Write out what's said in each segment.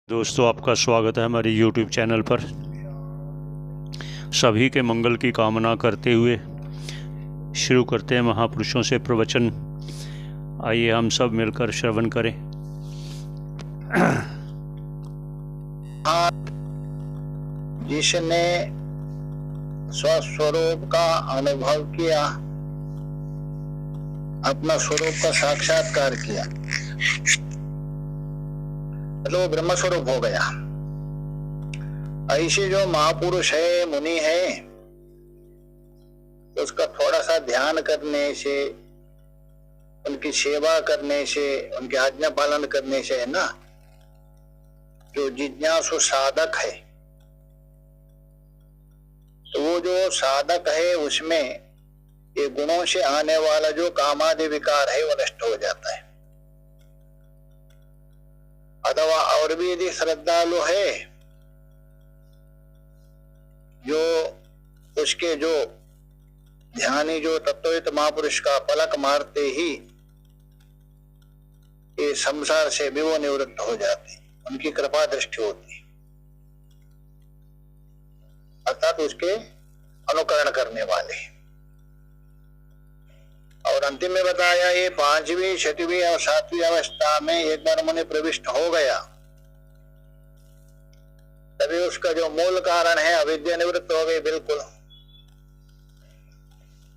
दोस्तों, आपका स्वागत है हमारे YouTube चैनल पर। सभी के मंगल की कामना करते हुए शुरू करते हैं महापुरुषों से प्रवचन। आइए हम सब मिलकर श्रवण करें। जिसने स्वस्वरूप का अनुभव किया, अपना स्वरूप का साक्षात्कार किया, तो ब्रह्म स्वरूप हो गया। ऐसे जो महापुरुष है, मुनि है, उसका थोड़ा सा ध्यान करने से, उनकी सेवा करने से, उनके आज्ञा पालन करने से है ना, जो जिज्ञासु साधक है, तो वो जो साधक है उसमें ये गुणों से आने वाला जो कामादि विकार है वो नष्ट हो जाता है। अथवा और भी यदि श्रद्धालु है, जो उसके जो ध्यानी जो तत्वयुक्त महापुरुष का पलक मारते ही ये संसार से भी वो निवृत्त हो जाते, उनकी कृपा दृष्टि होती, अर्थात उसके अनुकरण करने वाले। और अंतिम में बताया ये पांचवी, छठवीं और सातवीं अवस्था में एक बार मुनि प्रविष्ट हो गया, तभी उसका जो मूल कारण है अविद्या निवृत्त हो गई बिल्कुल।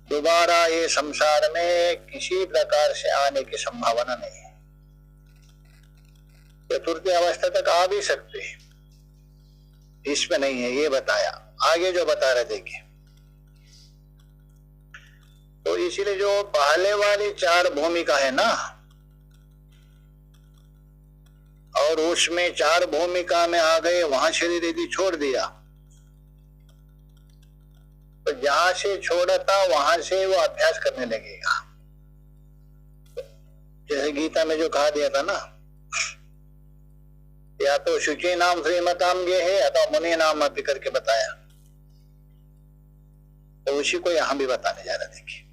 दोबारा ये संसार में किसी प्रकार से आने की संभावना नहीं है। चतुर्थी अवस्था तक आ भी सकते, इसमें नहीं है, ये बताया। आगे जो बता रहे देखिए, तो इसीलिए जो पहले वाली चार भूमिका है ना, और उसमें चार भूमिका में आ गए, वहां शरीर यदि छोड़ दिया तो जहां से छोड़ा था वहां से वो अभ्यास करने लगेगा। जैसे गीता में जो कहा दिया था ना, या तो शुचि नाम श्रीमताम ये है, अथवा मुनि नाम अभी करके बताया, तो उसी को यहां भी बताने जा रहा। देखिए,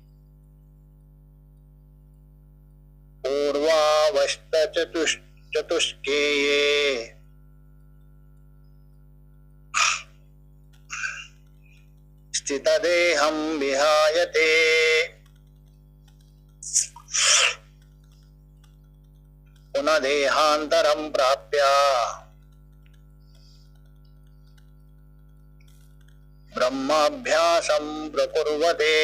पूर्वावस्थ चतुष्केये स्थितदेहं विहायते पुनः देहांतरं प्राप्य ब्रह्माभ्यासं प्रकुर्वते।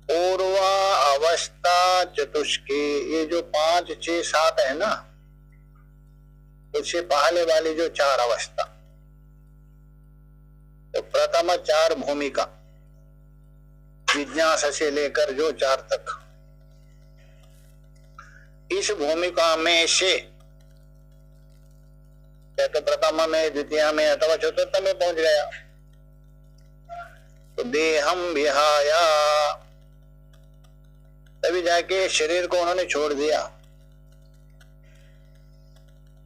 पूर्वा अवस्था चतुष्के, ये जो 5, 6, 7 है ना, उससे पहले वाली जो 4 अवस्था, तो प्रथम 4 भूमिका जिज्ञासा से लेकर जो 4 तक, इस भूमिका में से या तो प्रथम में, द्वितीय में अथवा चतुर्थ में पहुंच गया, तो देहम विहाया, तभी जाके शरीर को उन्होंने छोड़ दिया।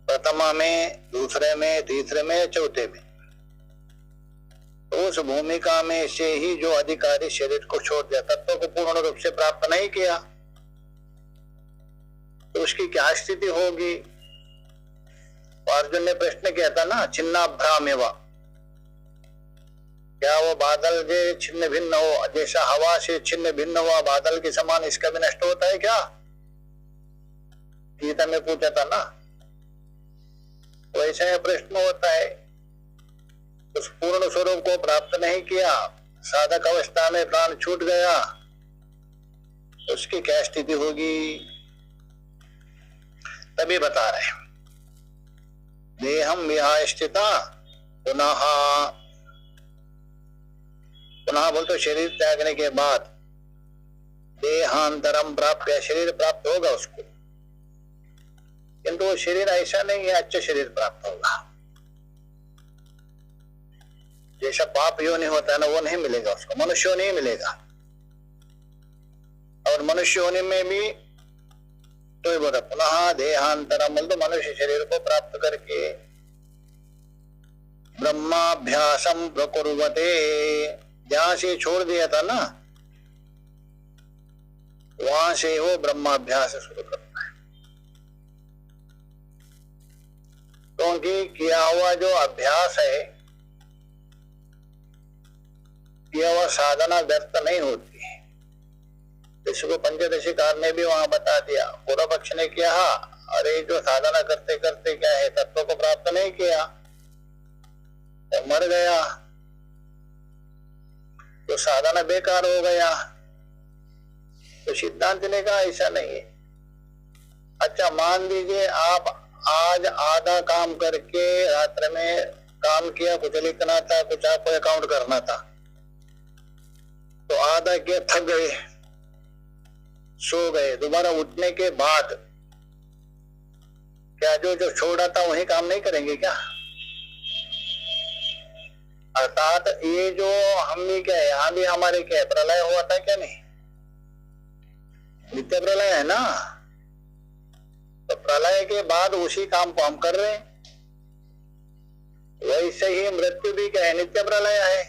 प्रथम में, दूसरे में, तीसरे में, चौथे में, तो उस भूमिका में से ही जो अधिकारी शरीर को छोड़ दिया, तत्व को पूर्ण रूप से प्राप्त नहीं किया, तो उसकी क्या स्थिति होगी? अर्जुन ने प्रश्न किया था ना, छिन्नाभ्रामेव, क्या वो बादल जे छिन्न भिन्न हो, जैसा हवा से छिन्न भिन्न हुआ बादल के समान इसका भी नष्ट होता है क्या? गीता में पूछा था ना, वैसा ही प्रश्न होता है। उस पूर्ण स्वरूप को प्राप्त नहीं किया, साधक अवस्था में प्राण छूट गया, उसकी क्या स्थिति होगी? तभी बता रहे, देहम विहाय स्थिता पुनः बोल, तो शरीर त्यागने के बाद देहांतरम प्राप्त, शरीर प्राप्त होगा उसको, किंतु वो शरीर ऐसा नहीं है अच्छा शरीर प्राप्त होगा। जैसा पाप योनि होता है ना, वो नहीं मिलेगा उसको, मनुष्य नहीं मिलेगा। और मनुष्य होने में भी तो ये बोला पुनः देहांतरम, तो मनुष्य शरीर को प्राप्त करके ब्रह्माभ्यासम प्रकुर्वते, जहां से छोड़ दिया था ना वहां से वो ब्रह्माभ्यास शुरू करता है। क्योंकि किया हुआ जो अभ्यास है, किया हुआ साधना व्यर्थ नहीं होती है। इसको पंचदशीकार ने भी वहां बता दिया। पूर्व पक्ष ने किया अरे जो साधना करते करते क्या है तत्व को प्राप्त नहीं किया तो मर गया, तो साधना बेकार हो गया। तो सिद्धांत ने कहा ऐसा नहीं है। अच्छा मान लीजिए आप आज आधा काम करके रात्र में काम किया, कुछ लिखना था, कुछ आपको अकाउंट करना था, तो आधा किया, थक गए, सो गए। दोबारा उठने के बाद क्या जो जो छोड़ा था वही काम नहीं करेंगे क्या? अर्थात ये जो हम भी क्या है, यहाँ भी हमारे क्या है, प्रलय हुआ था क्या नहीं? नित्य प्रलय है ना, तो प्रलय के बाद उसी काम को हम कर रहे हैं। वैसे ही मृत्यु भी क्या है, नित्य प्रलय है।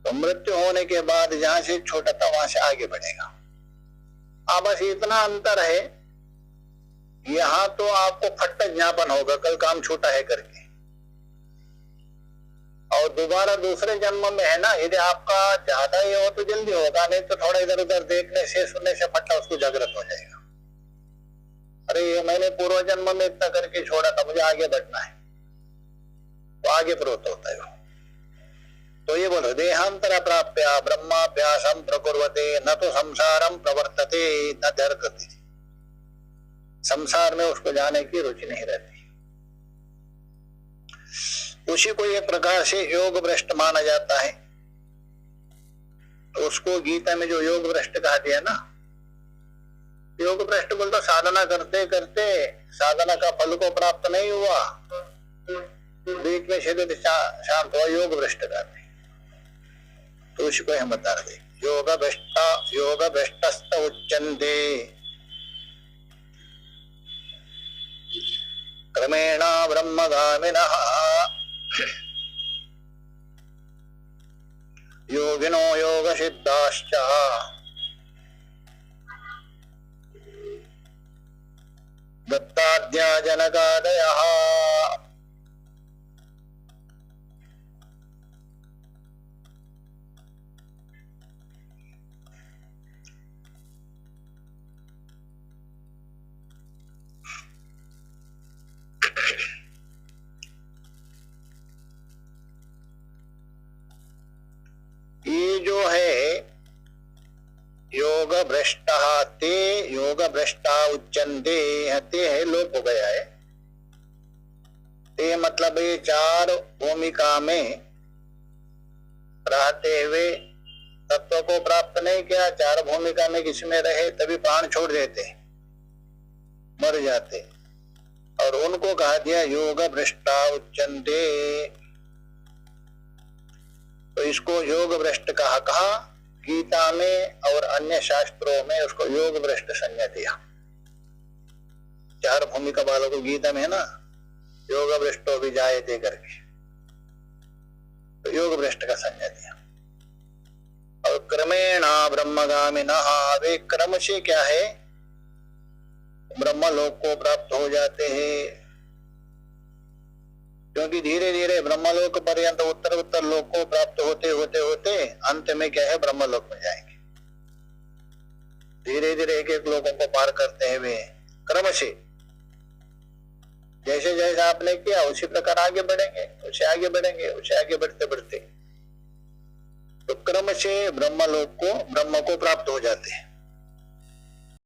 तो मृत्यु होने के बाद जहां से छोटा था वहां से आगे बढ़ेगा। अब बस इतना अंतर है, यहां तो आपको फट्ट ज्ञापन होगा कल काम छोटा है करके, और दोबारा दूसरे जन्म में है ना, यदि आपका ज्यादा ही हो तो जल्दी होगा, नहीं तो थोड़ा इधर उधर देखने से सुनने से फट्टा उसको जागृत हो जाएगा। अरे ये मैंने पूर्व जन्म में इतना करके छोड़ा था, मुझे आगे बढ़ना है, तो आगे प्रोत होता है। तो ये बोलो देहांतर प्राप्य ब्रह्माभ्यासम प्रकुर्वते न तो संसारम प्रवर्तते न धर्तते, संसार में उसको जाने की रुचि नहीं रहती। उसी को एक प्रकार से योग भ्रष्ट माना जाता है। तो उसको गीता में जो योग भ्रष्ट कहा दिया ना, योग भ्रष्ट बोलता साधना करते करते साधना का फल को प्राप्त नहीं हुआ, बीच में शरीर शांत हुआ, योग भ्रष्ट कहते हैं। तो उसी को हम बता रहे योग भ्रष्टस्त उच्यन्ते क्रमेण ब्रह्मगामिनः योगिनो योग सिद्धाश्च दत्ताद्या जनकादयः। ये जो है योग भ्रष्टः ते योग भ्रष्टा उच्यन्ते, ते है लोप हो गया है। ते मतलब ये चार भूमिका में रहते हुए तत्व को प्राप्त नहीं किया, चार भूमिका में किसमें रहे तभी प्राण छोड़ देते, मर जाते, और उनको कहा दिया योग भ्रष्टा उच्यन्ते। तो इसको योग भ्रष्ट कहा गीता में और अन्य शास्त्रों में उसको योग भ्रष्ट संज्ञा दिया। चार भूमिका वालों को गीता में है ना, योग भ्रष्टो भी जाए दे करके, तो योग भ्रष्ट का संज्ञा दिया। और क्रमेण ब्रह्मगामिनः, वे क्रम से क्या है ब्रह्मलोक को प्राप्त हो जाते हैं। क्योंकि धीरे धीरे ब्रह्मलोक पर्यंत उत्तर उत्तर लोक को प्राप्त होते होते होते अंत में क्या है ब्रह्मलोक में जाएंगे। धीरे धीरे एक एक लोगों को पार करते हुए क्रम से, जैसे जैसे आपने किया उसी प्रकार आगे बढ़ेंगे, उसे आगे बढ़ेंगे, उसे आगे बढ़ते बढ़ते तो क्रम से ब्रह्मलोक को ब्रह्म को प्राप्त हो जाते हैं।